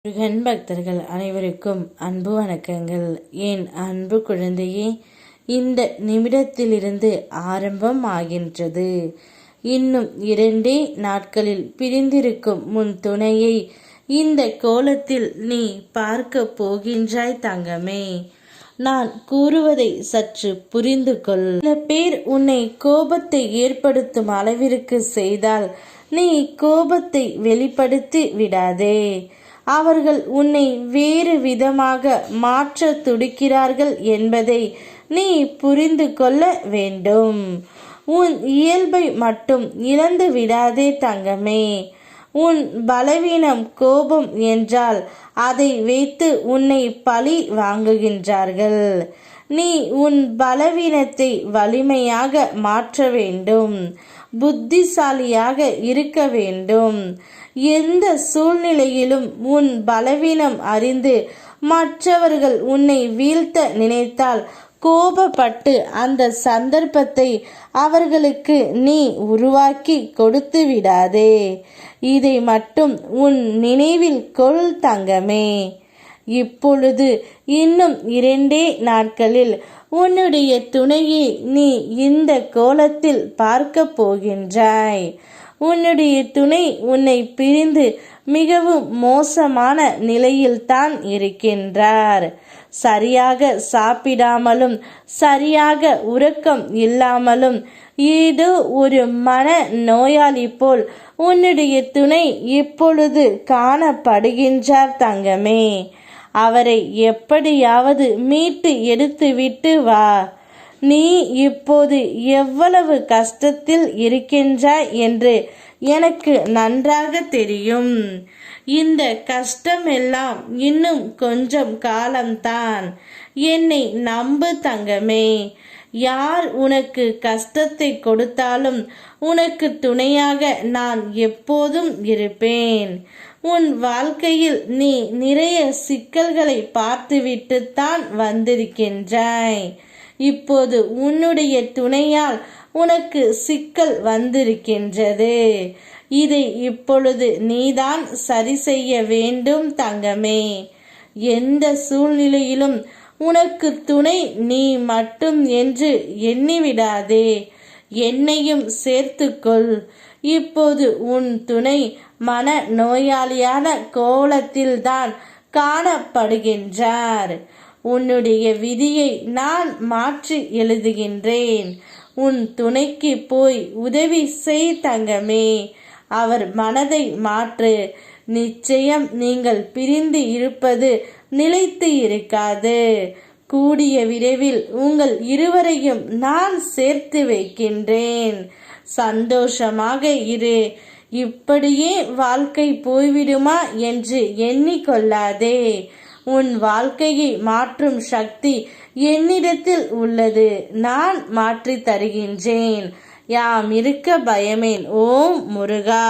முருகன் பக்தர்கள் அனைவருக்கும் அன்பு வணக்கங்கள். என் அன்பு குழந்தையே, இந்த நிமிடத்திலிருந்து ஆரம்பம் ஆகின்றது. இன்னும் 2 நாட்களில் பிரிந்திருக்கும் முன் துணையை இந்த கோலத்தில் நீ பார்க்க போகின்றாய் தங்கமே. நான் கூறுவதை சற்று புரிந்து கொள். சில பேர் உன்னை கோபத்தை ஏற்படுத்தும் அளவிற்கு செய்தால் நீ கோபத்தை வெளிப்படுத்தி விடாதே. அவர்கள் உன்னை வேறு விதமாக மாற்ற துடிக்கிறார்கள் என்பதை நீ புரிந்து கொள்ள வேண்டும். உன் இயல்பை மட்டும் இழந்து விடாதே தங்கமே. உன் பலவீனம் கோபம் என்றால் அதை வைத்து உன்னை பழி வாங்குகின்றார்கள். நீ உன் பலவீனத்தை வலிமையாக மாற்ற வேண்டும். புத்திசாலியாக இருக்க வேண்டும். எந்த சூழ்நிலையிலும் உன் பலவீனம் அறிந்து மற்றவர்கள் உன்னை வீழ்த்த நினைத்தால் கோபப்பட்டு அந்த சந்தர்ப்பத்தை அவர்களுக்கு நீ உருவாக்கி கொடுத்து விடாதே. இதை மட்டும் உன் நினைவில் கொள் தங்கமே. இப்பொழுது இன்னும் 2 நாட்களில் உன்னுடைய துணையை நீ இந்த கோலத்தில் பார்க்க போகின்றாய். உன்னுடைய துணை உன்னை பிரிந்து மிகவும் மோசமான நிலையில்தான் இருக்கின்றார். சரியாக சாப்பிடாமலும் சரியாக உறக்கம் இல்லாமலும் ஏதோ ஒரு மன நோயாளி போல் உன்னுடைய துணை இப்பொழுது காணப்படுகின்றார் தங்கமே. அவரை எப்படியாவது மீட்டு எடுத்துவிட்டு வா. நீ இப்போது எவ்வளவு கஷ்டத்தில் இருக்கின்றாய் என்று எனக்கு நன்றாக தெரியும். இந்த கஷ்டமெல்லாம் இன்னும் கொஞ்சம் காலம்தான். என்னை நம்பு தங்கமே. யார் உனக்கு கஷ்டத்தை கொடுத்தாலும் உனக்கு துணையாக நான் எப்போதும் இருப்பேன். உன் வாழ்க்கையில் நீ நிறைய சிக்கல்களை பார்த்துவிட்டுத்தான் வந்திருக்கின்றாய். இப்போது உன்னுடைய துணையால் உனக்கு சிக்கல் வந்திருக்கின்றது. இதை இப்பொழுது நீதான் சரி செய்ய வேண்டும் தங்கமே. எந்த சூழ்நிலையிலும் உனக்கு துணை நீ மட்டும் என்று எண்ணிவிடாதே. என்னையும் சேர்த்துக்கொள். இப்போது உன் துணை மன நோயாளியான கோலத்தில்தான் காணப்படுகின்றார். உன்னுடைய விதியை நான் மாற்றி எழுதுகின்றேன். உன் துணைக்கு போய் உதவி செய் தங்கமே. அவர் மனதை மாற்று. நிச்சயம் நீங்கள் பிரிந்து இருப்பது நிலைத்து இருக்காது. கூடிய விரைவில் உங்கள் இருவரையும் நான் சேர்த்து வைக்கின்றேன். சந்தோஷமாக இரு. இப்படியே வாழ்க்கை போய்விடுமா என்று எண்ணிக்கொள்ளாதே. உன் வாழ்க்கையை மாற்றும் சக்தி என்னிடத்தில் உள்ளது. நான் மாற்றி தருகின்றேன். யாம் இருக்க பயமேன். ஓம் முருகா.